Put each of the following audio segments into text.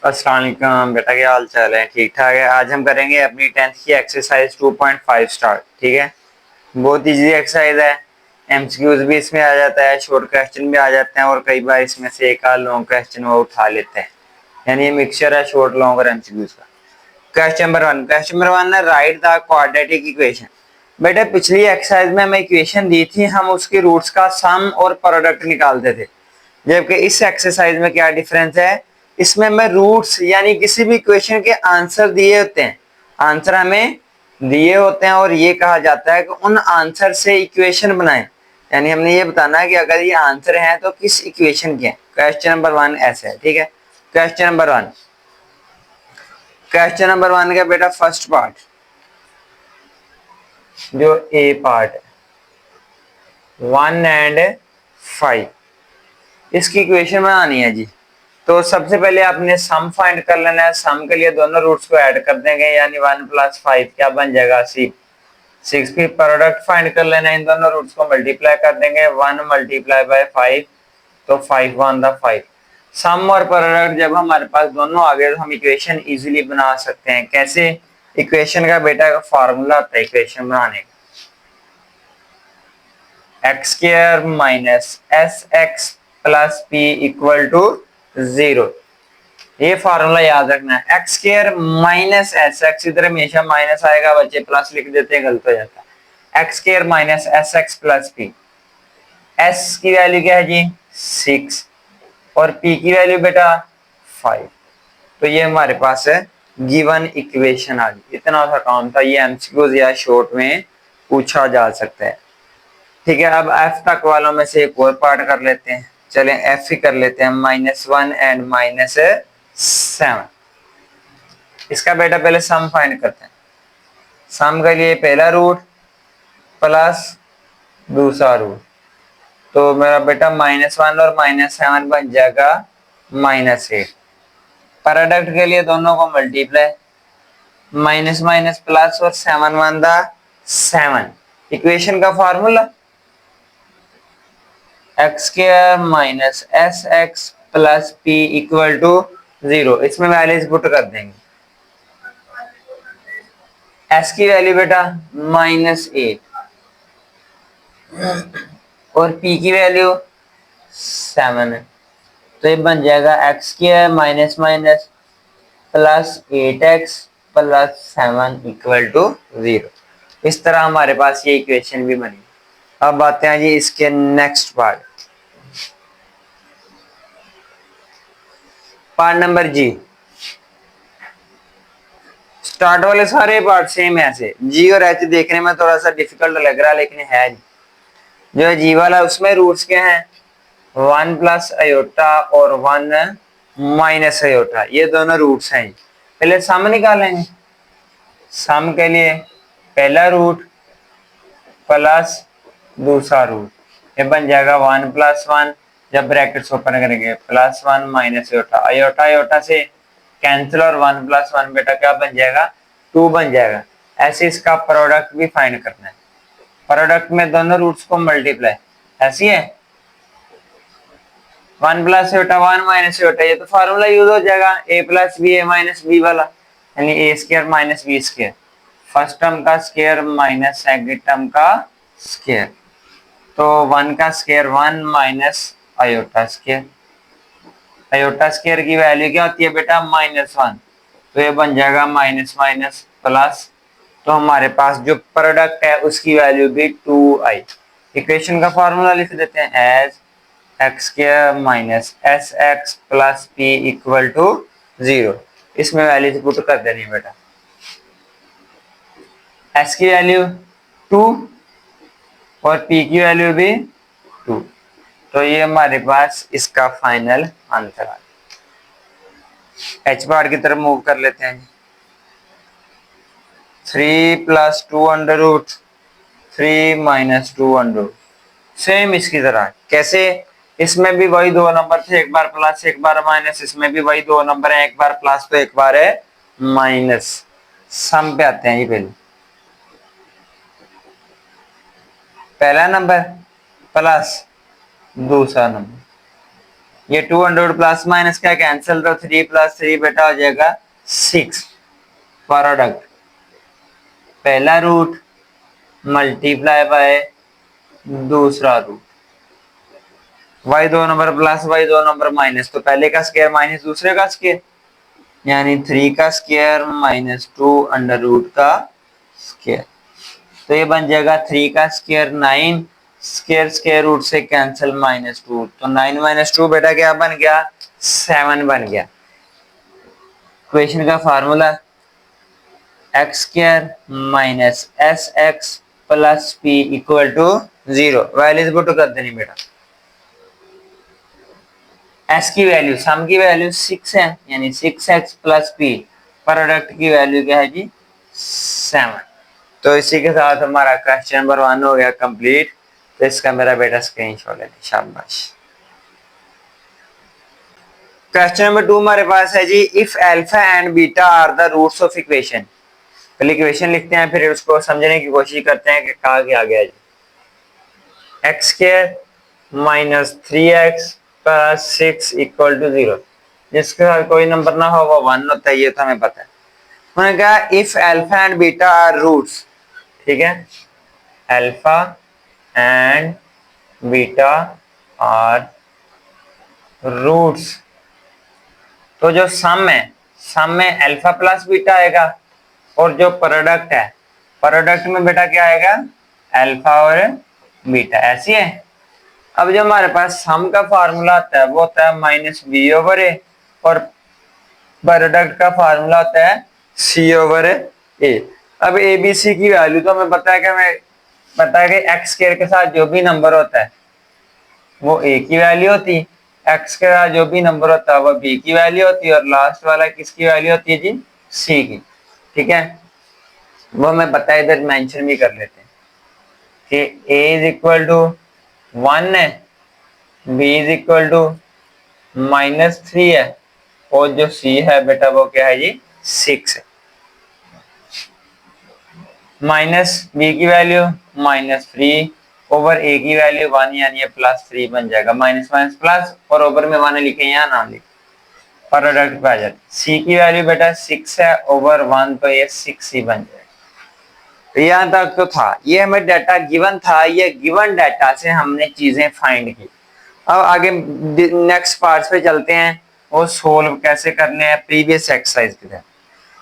अस्सलाम वालेकुम बेटा, क्या हाल चाल है? ठीक ठाक है। आज हम करेंगे अपनी 10th की एक्सरसाइज 2.5 स्टार्ट। ठीक है, बहुत इजी एक्सरसाइज है। एमसीक्यूज भी इसमें आ जाता है, शॉर्ट क्वेश्चन भी आ जाते हैं और कई बार इसमें से एक आध लॉन्ग क्वेश्चन वो उठा लेते हैं। यानी ये मिक्सचर है शॉर्ट लॉन्ग और एमसीक्यूज का। क्वेश्चन नंबर 1 है राइट द क्वाड्रेटिक इक्वेशन। बेटा पिछली एक्सरसाइज में हमें इक्वेशन दी थी, हम उसके रूट्स का सम और प्रोडक्ट निकालते थे। जबकि इस एक्सरसाइज में क्या डिफरेंस है, इसमें हमें रूट्स यानी किसी भी इक्वेशन के आंसर दिए होते हैं, आंसर हमें दिए होते हैं और ये कहा जाता है कि उन आंसर से इक्वेशन बनाएं। यानी हमने ये बताना है कि अगर ये आंसर है तो किस इक्वेशन के हैं। क्वेश्चन नंबर 1 ऐसे है। ठीक है, क्वेश्चन नंबर 1 का बेटा फर्स्ट पार्ट जो ए पार्ट है 1 एंड 5, इसकी इक्वेशन बनानी है जी। तो सबसे पहले आपने सम फाइंड कर लेना है। सम के लिए दोनों रूट्स को ऐड कर देंगे, यानी 1 + 5 क्या बन जाएगा 6। फिर प्रोडक्ट फाइंड कर लेना है, इन दोनों रूट्स को मल्टीप्लाई कर देंगे, 1 × 5 तो 5 1 द 5। सम और प्रोडक्ट जब हमारे पास दोनों आ गए तो हम इक्वेशन इजीली बना सकते हैं। कैसे? इक्वेशन का बेटा का फॉर्मूला होता है इक्वेशन बनाने का, x² - sx + p = 0। ये फॉर्मूला याद रखना है। x² - sx, इधर हमेशा माइनस आएगा, बच्चे प्लस लिख देते हैं, गलत हो जाता है। x² - sx + p, s की वैल्यू क्या है जी 6 और p की वैल्यू बेटा 5। तो ये हमारे पास है गिवन इक्वेशन आ गई। इतना सा काम था, ये एमसीक्यूज या शॉर्ट में पूछा जा सकता है। ठीक है, अब f तक वालों में से एक और पार्ट कर लेते हैं। चलें f ही कर लेते हैं, -1 एंड -7। इसका बेटा पहले सम फाइंड करते हैं। सम के लिए पहला रूट प्लस दूसरा रूट, तो मेरा बेटा -1 और -7 बन जाएगा -8। प्रोडक्ट के लिए दोनों को मल्टीप्लाई, माइनस माइनस प्लस और 7 1 द 7। इक्वेशन का फॉर्मूला x² - sx + p = 0। इसमें वैल्यूज पुट कर देंगे। s की वैल्यू बेटा -8 और p की वैल्यू 7 है, तो ये बन जाएगा x² - +8x + 7 = 0। इस तरह हमारे पास ये इक्वेशन भी बनी। अब आते हैं जी इसके नेक्स्ट पार्ट नंबर जी। स्टार्ट वाले सारे पार्ट सेम है, ऐसे जी और एच देखने में थोड़ा सा डिफिकल्ट लग रहा है लेकिन है नहीं। जो है जी वाला उसमें रूट्स क्या हैं 1 + अयोटा और 1 - अयोटा, ये दोनों रूट्स हैं। पहले सम निकालेंगे। सम के लिए पहला रूट प्लस दूसरा रूट, ये बन जाएगा 1 + 1, जब ब्रैकेट्स ओपन करेंगे +1 - अयोटा, अयोटा अयोटा से कैंसिल और 1 + 1 बेटा क्या बन जाएगा 2 बन जाएगा। ऐसे इसका प्रोडक्ट भी फाइंड करना है। प्रोडक्ट में दोनों रूट्स को मल्टीप्लाई, ऐसी है 1 + अयोटा 1 - अयोटा, ये तो फार्मूला यूज हो जाएगा a + b a - b वाला, यानी a² - b²। फर्स्ट टर्म का स्क्वायर माइनस सेकंड टर्म का स्क्वायर, तो 1 का square 1 - iota square. Iota square की वैल्यू क्या होती है बेटा -1, तो ये बन जाएगा माइनस माइनस प्लस, तो हमारे पास जो प्रोडक्ट है उसकी वैल्यू भी 2i। इक्वेशन का फॉर्मूला लिख देते हैं एज x² - sx + p = 0। इसमें वैल्यू पुट कर देनी बेटा, s की वैल्यू 2 और p की वैल्यू भी 2, तो ये हमारे पास इसका फाइनल आंसर आ गया। एच बार की तरफ मूव कर लेते हैं। 3 + 2√3 - 2√, सेम इसकी तरह। कैसे? इसमें भी वही दो नंबर थे, एक बार प्लस एक बार माइनस, इसमें भी वही दो नंबर है, एक बार प्लस तो एक बार है माइनस। सम पे आते हैं ये पहला नंबर प्लस दूसरा नंबर, ये 200 प्लस माइनस क्या कैंसिल, तो 3 प्लस 3 बेटा हो जाएगा 6। प्रोडक्ट पहला रूट मल्टीप्लाई बाय दूसरा root, y 2 number plus y 2 number minus, तो पहले का स्क्वायर माइनस दूसरे का स्क्वायर, यानी 3 का स्क्वायर माइनस 2 अंडर रूट का स्क्वायर। तो ये बन जाएगा 3 का स्क्वायर 9, स्क्वायर स्क्वायर रूट से कैंसिल -2, तो 9 - 2 बेटा क्या बन गया, 7 बन गया। इक्वेशन का formula x square minus S x plus P equal to 0। Values put कर देनी बेटा। एस की वैल्यू, सम की वैल्यू 6 है, यानी 6x प्लस पी, प्रोडक्ट की वैल्यू क्या है जी 7। तो इसी के साथ हमारा क्वेश्चन नंबर 1 हो गया कंप्लीट। तो इसका मेरा बेटा स्क्रीनशॉट ले, शाबाश। क्वेश्चन नंबर 2 हमारे पास है जी, if alpha and beta are the roots of equation. पहले इक्वेशन लिखते हैं, फिर उसको समझने की कोशिश करते हैं कि कहा क्या गया जी। X square minus 3x plus 6 equal to 0, जिसके साथ कोई नंबर ना हो वो 1 होता है, ये तो हमें पता है। उन्होंने कहा if alpha and beta are roots, ठीक है, alpha and beta are roots, तो जो सम है, सम में अल्फा प्लस बीटा आएगा, और जो प्रोडक्ट है, प्रोडक्ट में बेटा क्या आएगा, अल्फा और बीटा, ऐसी है। अब जो हमारे पास सम का फार्मूला आता है वो होता है -b/a, और प्रोडक्ट का फार्मूला होता है c/a। अब ए बी सी की वैल्यू तो हमें पता है कि एक्स स्क्वायर के साथ जो भी नंबर होता है वो a की वैल्यू होती है, एक्स के साथ जो भी नंबर होता है वो b की वैल्यू होती है, और लास्ट वाला किसकी वैल्यू होती है जी, c की। ठीक है, वो हमें पता है, इधर मेंशन भी कर लेते हैं कि a इज इक्वल टू 1 है, b इज इक्वल टू -3 है, और जो c है बेटा वो क्या है जी 6 है। माइनस b की वैल्यू -3 ओवर a की वैल्यू 1, यानी ये +3 बन जाएगा, माइनस माइनस प्लस, और ओवर में 1 लिखे, यहाँ नाम लिखे, प्रोडक्ट पे आ जाता है। c की वैल्यू बेटा 6 है ओवर 1, तो ये 6 ही बन जाएगा। तो यहाँ तक तो था, ये हमें डाटा गिवन था, ये गिवन डाटा से हमने चीजें फाइंड की। अब आगे नेक्स्ट पार्ट पे चलते हैं, वो सोल्व कैसे करने हैं प्रीवियस एक्सरसाइज की तरह।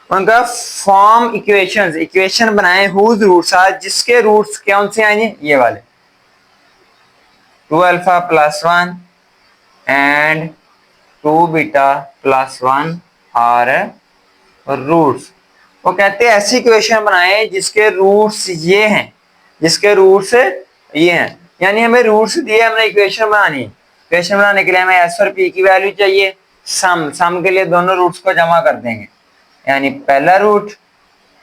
उनका फॉर्म इक्वेशंस, इक्वेशन बनाए हुज रूट्स आर, जिसके रूट्स कौन से आएंगे, ये वाले 2 alpha plus 1 and 2 beta plus 1 are roots. वो कहते हैं ऐसी इक्वेशन बनाए जिसके रूट्स ये हैं, जिसके रूट्स ये हैं, यानी हमें रूट्स दिए, हमने इक्वेशन बनानी। इक्वेशन बनाने के लिए हमें एस और पी की वैल्यू चाहिए, सम के लिए दोनों रूट्स को जमा कर देंगे, यानी पहला रूट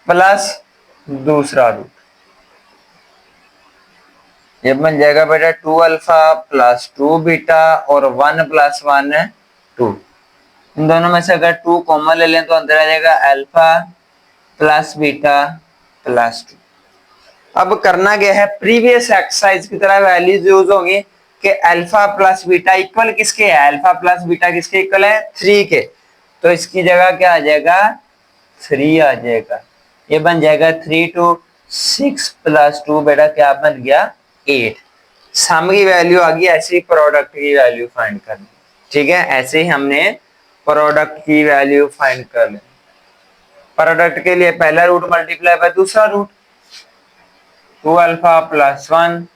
प्लस दूसरा रूट, ये बन जाएगा बेटा 2 अल्फा प्लस 2 बीटा और 1 प्लस 1 2। इन दोनों में से अगर 2 कॉमन ले लें तो अंदर आ जाएगा अल्फा प्लस बीटा प्लस 2। अब करना क्या है, प्रीवियस एक्सरसाइज की तरह वैल्यूज यूज होंगी कि अल्फा प्लस बीटा इक्वल किसके है, अल्फा प्लस बीटा किसके इक्वल है, 3 के, तो इसकी जगह क्या आ जाएगा 3 आ जाएगा। ये बन जाएगा 3 to 6 प्लस 2 बेटा क्या बन गया 8। सम की वैल्यू आ गई, ऐसे ही प्रोडक्ट की वैल्यू फाइंड करनी। ठीक है, ऐसे ही हमने प्रोडक्ट की वैल्यू फाइंड कर ली। प्रोडक्ट के लिए पहला रूट मल्टीप्लाई बाय दूसरा root, 2 alpha plus 1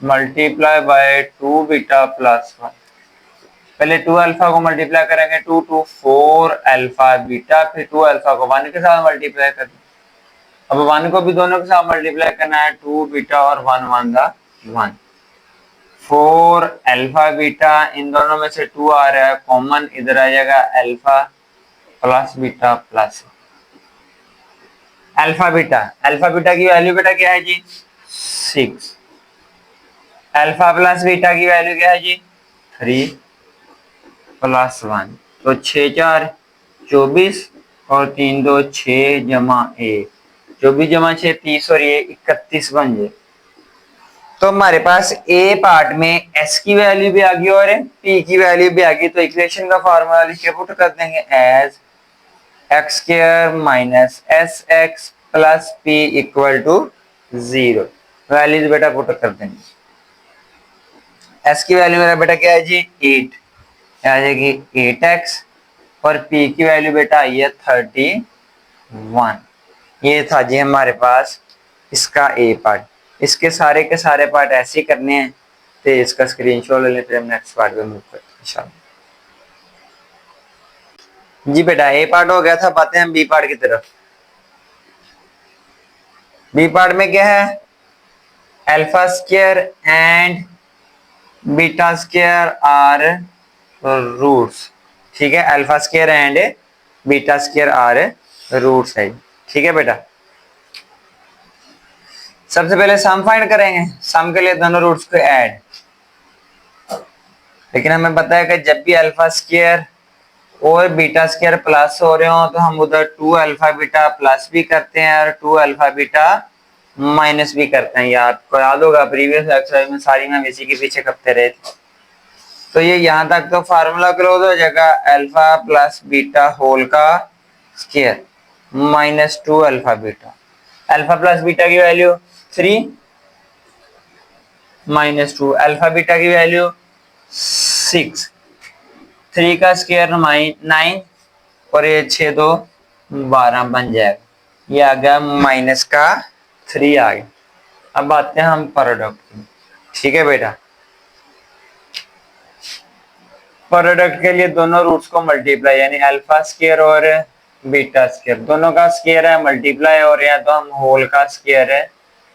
multiply by 2 beta plus 1। पहले 2 अल्फा को मल्टीप्लाई करेंगे 2 to 4 अल्फा बीटा, फिर 2 अल्फा को 1 के साथ मल्टीप्लाई कर, अब 1 को भी दोनों के साथ मल्टीप्लाई करना है, 2 बीटा और 1 1 दा 1, 4 अल्फा बीटा, इन दोनों में से 2 आ रहा है कॉमन, इधर आ जाएगा alpha plus beta plus alpha beta. Alpha beta की वैल्यू बेटा क्या है जी 6, अल्फा प्लस बीटा की वैल्यू क्या है जी 3 प्लस 1, तो 6 4 24 और 3 2 6 जमा 1, 24 जमा 6 30 और ये 31 बन जाए। तो हमारे पास ए पार्ट में एस की वैल्यू भी आ गई और पी की वैल्यू भी आ गई, तो इक्वेशन का फॉर्मूला लिख के पुट कर देंगे as x square minus S x plus P equal to 0। Values बेटा पुट कर देंगे। एस की वैल्यू मेरा बेटा क्या है जी 8, आ जाएगी 8x, और पी की वैल्यू बेटा आई है 31। ये था जी हमारे पास इसका ए पार्ट। इसके सारे के सारे पार्ट ऐसे ही करने हैं, तो इसका स्क्रीनशॉट ले लें, फिर हम नेक्स्ट पार्ट पे मूव करते हैं इंशाल्लाह। जी बेटा ए पार्ट हो गया था, बातें हम बी पार्ट की तरफ। बी पार्ट में क्या है, alpha square and beta square are roots. ठीक है, alpha square and beta square are roots है। ठीक है बेटा, सबसे पहले सम फाइंड करेंगे। सम के लिए दोनों रूट्स को ऐड, लेकिन हमें पता है कि जब भी अल्फा स्क्वायर और बीटा स्क्वायर प्लस हो रहे हो तो हम उधर 2 अल्फा बीटा प्लस भी करते हैं और 2 अल्फा बीटा माइनस भी करते हैं। यार आपको याद होगा प्रीवियस एक्सरसाइज में सारी में इसी के पीछे करते रहे थे। तो ये यहाँ तक तो फार्मूला क्लोज हो जाएगा, अल्फा प्लस बीटा होल का square minus 2 alpha beta. Alpha plus beta की वैल्यू 3 माइनस 2 अल्फा बीटा की वैल्यू 6, 3 का स्क्वायर 9 और ये 6 2 12 बन जाएगा। ये आ गया माइनस का 3 आ गया। अब आते हैं हम प्रोडक्ट। ठीक है बेटा, प्रोडक्ट के लिए दोनों रूट्स को मल्टीप्लाई, यानी अल्फा स्क्वायर और बीटा स्क्वायर दोनों का स्क्वायर है मल्टीप्लाई, और या तो हम होल का स्क्वायर है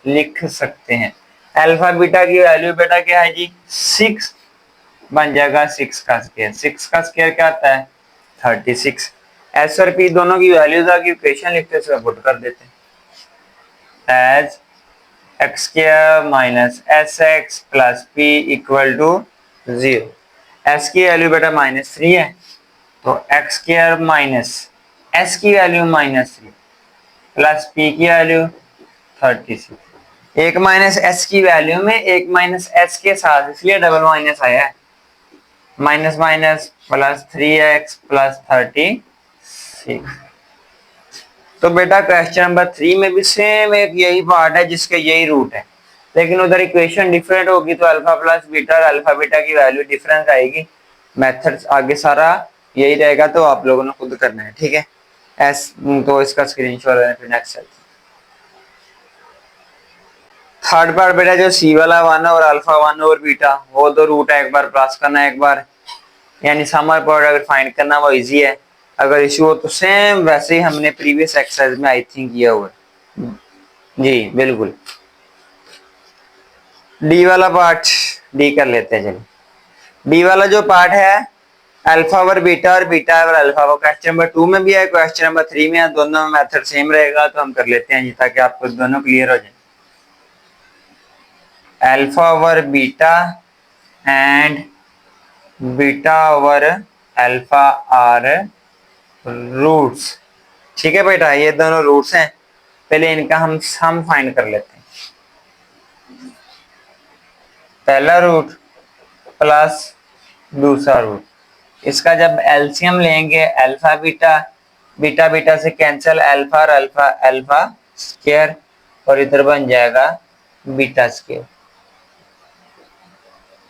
लिख सकते हैं। अल्फा बीटा की वैल्यू बेटा क्या है जी 6, बन जाएगा 6 का स्क्वायर। 6 का स्क्वायर क्या आता है 36। एस और पी दोनों की वैल्यूज आ गई, इक्वेशन लिखते हैं पुट कर देते हैं as x square minus S x plus P equal to 0। S की वैल्यू बेटा -3 है, तो एक्स स्क्वायर माइनस एस की वैल्यू -3 प्लस पी की वैल्यू 36। एक माइनस एस की वैल्यू में एक माइनस एस के साथ, इसलिए डबल माइनस आया है। Minus minus plus 3x plus 36। तो बेटा क्वेश्चन नंबर 3 में भी सेम एक यही पार्ट है जिसके यही रूट है, लेकिन उधर इक्वेशन डिफरेंट होगी, तो अल्फा प्लस बीटा और अल्फा बीटा की वैल्यू डिफरेंस आएगी। मेथड आगे सारा यही रहेगा, तो आप लोगों ने खुद करना है। ठीक है, तो इसका स्क्रीनशॉट लेना, फिर नेक्स्ट चलते हैं। थर्ड पार्ट बेटा जो सी वाला 1 और अल्फा 1 और बीटा, वो दो रूट है, एक बार प्लस करना है एक बार, यानी समर प्रोडक्ट फाइंड करना वो इजी है। अगर इशू हो तो सेम वैसे ही हमने प्रीवियस एक्सरसाइज में आई थिंक किया हुआ है। जी बिल्कुल, डी वाला पार्ट डी कर लेते हैं। चलिए डी वाला जो पार्ट है अल्फा और बीटा और बीटा और अल्फा, वो क्वेश्चन नंबर 2 में भी है, क्वेश्चन नंबर 3 में है, दोनों में मेथड सेम रहेगा, तो हम कर लेते हैं जी ताकि आपको दोनों क्लियर हो जाए। Alpha over beta and beta over alpha are roots. ठीक है बेटा, ये दोनों रूट्स हैं, पहले इनका हम सम फाइंड कर लेते हैं। पहला रूट प्लस दूसरा रूट, इसका जब एलसीएम लेंगे अल्फा बीटा, बीटा बीटा से कैंसिल, अल्फा और अल्फा अल्फा स्क्वायर, और इधर बन जाएगा बीटा स्क्वायर।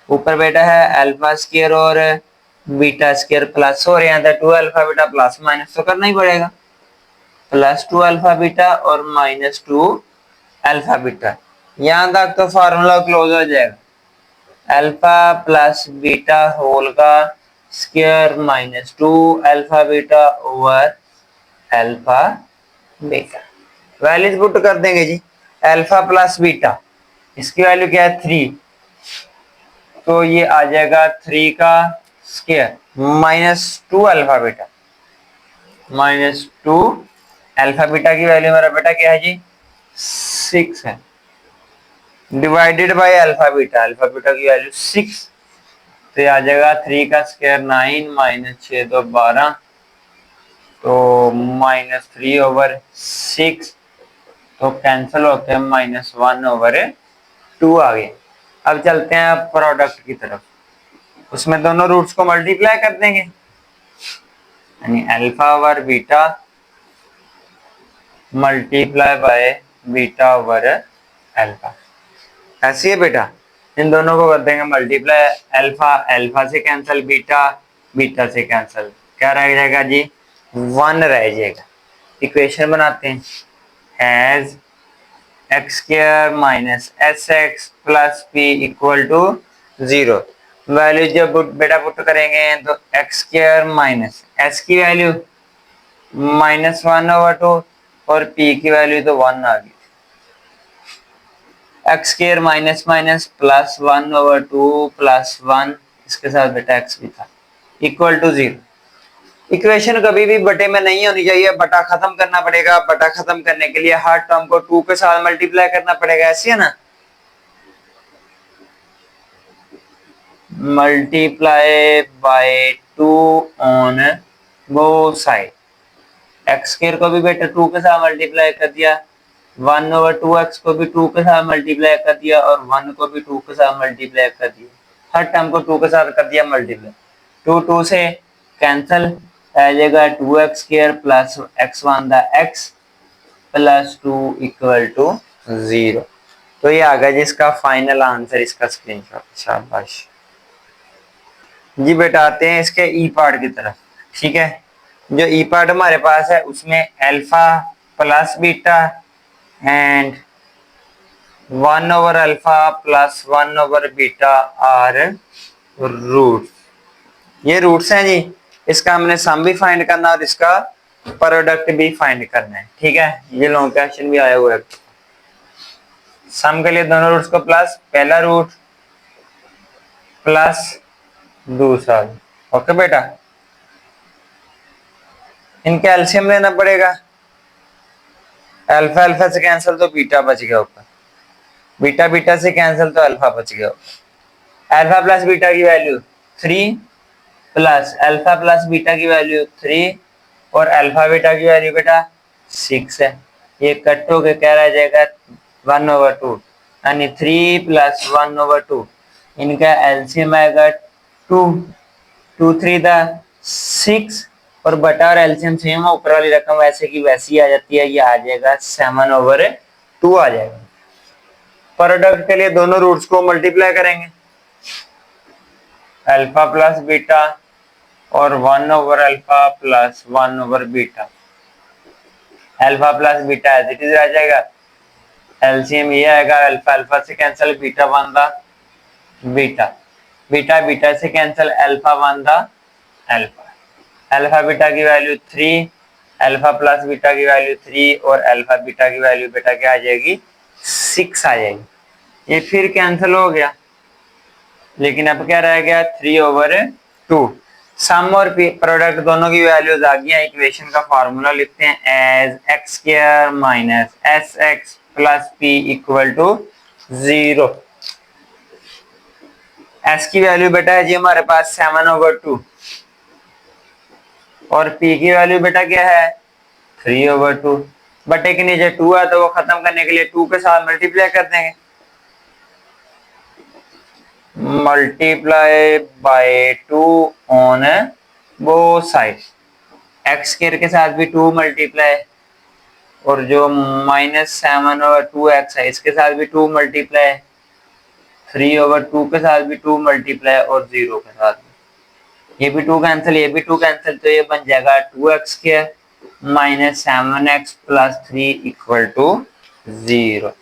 ऊपर बेटा है अल्फा स्क्वायर और बीटा स्क्वायर प्लस हो रहे हैं, तो 2 अल्फा बीटा प्लस माइनस तो करना ही पड़ेगा, प्लस 2 अल्फा बीटा और -2 अल्फा बीटा। यहां तक तो फार्मूला क्लोज हो जाएगा, अल्फा प्लस बीटा होल का square -2 alpha beta over alpha beta. Values put कर देंगे जी। अल्फा प्लस बीटा, इसकी वैल्यू क्या है 3, तो ये आ जाएगा 3 का square -2 alpha beta, -2 alpha beta की वैल्यू मेरा बेटा क्या है जी 6 है, divided by alpha beta, alpha beta की वैल्यू 6, तो आ जाएगा 3 का स्क्वायर 9 -6 2 12, तो -3 ओवर 6, तो कैंसिल होते हैं -1 ओवर 2 आ गए। अब चलते हैं प्रोडक्ट की तरफ, उसमें दोनों रूट्स को मल्टीप्लाई कर देंगे, यानी alpha over beta multiply by beta over alpha. ऐसी है बेटा, इन दोनों को कर देंगे मल्टीप्लाई, अल्फा अल्फा से कैंसिल, बीटा बीटा से कैंसिल, क्या रह जाएगा जी 1 रह जाएगा। इक्वेशन बनाते हैं, has x square minus S x plus P equal to 0। Value जब बेटा पुट करेंगे तो एक्स स्क्वायर माइनस एस की वैल्यू -1/2 और पी की वैल्यू तो 1 आ गई। X square minus minus plus 1/2 plus 1, इसके साथ बेटा एक्स भी था, इक्वल टू 0। इक्वेशन कभी भी बटे में नहीं होनी चाहिए, बटा खत्म करना पड़ेगा। बटा खत्म करने के लिए हर टर्म को 2 के साथ मल्टीप्लाई करना पड़ेगा, ऐसी है ना। Multiply by 2 on both side, x square को भी बेटा 2 के साथ मल्टीप्लाई कर दिया, 1/2x को भी 2 के साथ मल्टीप्लाई कर दिया और 1 को भी 2 के साथ मल्टीप्लाई कर दिया। हर टर्म को 2 के साथ कर दिया मल्टीप्लाई, 2 से कैंसिल आ जाएगा 2x स्क्वायर प्लस x1 दा x प्लस 2 इक्वल टू 0। तो ये आ गया जिसका फाइनल आंसर, इसका स्क्रीनशॉट। शाबाश जी बेटा। आते हैं इसके ई पार्ट की तरफ, ठीक है। जो ई पार्ट हमारे पास है उसमें अल्फा प्लस बीटा एंड 1/अल्फा प्लस 1/बीटा आर रूट। ये रूट्स हैं जी, इसका हमने सम भी फाइंड करना और इसका प्रोडक्ट भी फाइंड करना है, ठीक है। ये लॉन्ग क्वेश्चन भी आया हुआ है। सम के लिए दोनों रूट्स को प्लस, पहला रूट प्लस दूसरा, ओके बेटा। इनके एलसीएम लेना पड़ेगा, अल्फा अल्फा से कैंसिल तो बीटा बच गया ऊपर, बीटा बीटा से कैंसिल तो अल्फा बच गया। अल्फा प्लस बीटा की value 3 plus alpha plus beta की वैल्यू 3 और अल्फा बीटा की वैल्यू बेटा 6 है। ये कट हो के क्या रह जाएगा 1/2, यानी 3 प्लस 1/2, इनका एलसीएम आएगा 2, 2 3 6 और बटा और एलसीएम सेम, ऊपर वाली रकम वैसे की वैसी आ जाती है, ये आ जाएगा 7/2 आ जाएगा। प्रोडक्ट के लिए दोनों रूट्स को मल्टीप्लाई करेंगे, अल्फा प्लस बीटा और 1/अल्फा प्लस 1/बीटा। Alpha plus beta as it is रह जाएगा, एलसीएम ये आएगा, अल्फा अल्फा से cancel, beta 1 beta, beta beta से cancel, alpha 1 alpha. Alpha beta की वैल्यू 3, अल्फा प्लस बीटा की वैल्यू 3 और अल्फा बीटा की वैल्यू बेटा क्या आ जाएगी 6 आ जाएगी। ये फिर कैंसिल हो गया, लेकिन अब क्या रह गया 3/2। सम और प्रोडक्ट दोनों की वैल्यूज आ गई। इक्वेशन का फार्मूला लिखते हैं as x square minus S x plus P equal to 0। S की वैल्यू बेटा है जी हमारे पास 7/2 और पी की वैल्यू बेटा क्या है 3/2। बटे के नीचे 2 है तो वो खत्म करने के लिए 2 के साथ मल्टीप्लाई कर देंगे, multiply by 2 on both side. X square के साथ भी 2 मल्टीप्लाई और जो -7/2x है इसके साथ भी 2 मल्टीप्लाई, 3/2 के साथ भी 2 मल्टीप्लाई और 0 के साथ भी। ये भी 2 कैंसिल, ये भी 2 कैंसिल, तो ये बन जाएगा 2x² minus 7x plus 3 equal to 0।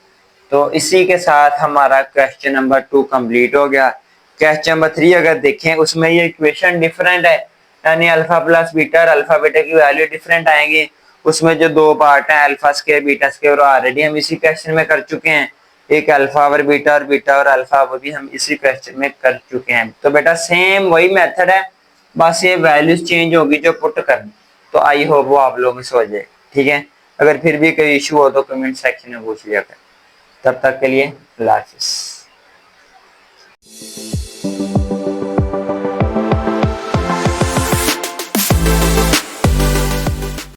तो इसी के साथ हमारा क्वेश्चन नंबर 2 कंप्लीट हो गया। क्वेश्चन नंबर 3 अगर देखें उसमें ये इक्वेशन डिफरेंट है, यानी अल्फा प्लस बीटा और अल्फा बीटा की वैल्यू डिफरेंट आएंगी। उसमें जो 2 पार्ट हैं alpha square beta square already हम इसी क्वेश्चन में कर चुके हैं, एक अल्फा और बीटा और अल्फा वो भी हम इसी क्वेश्चन में कर चुके हैं। तो बेटा सेम वही मेथड है, बस ये वैल्यूज चेंज होगी जो पुट करनी। तो आई होप वो आप लोगों से हो जाए, ठीक है। अगर फिर भी कोई इशू हो तो कमेंट सेक्शन में पूछ लिया करें। तब तक के लिए अल्लाह हाफिज़।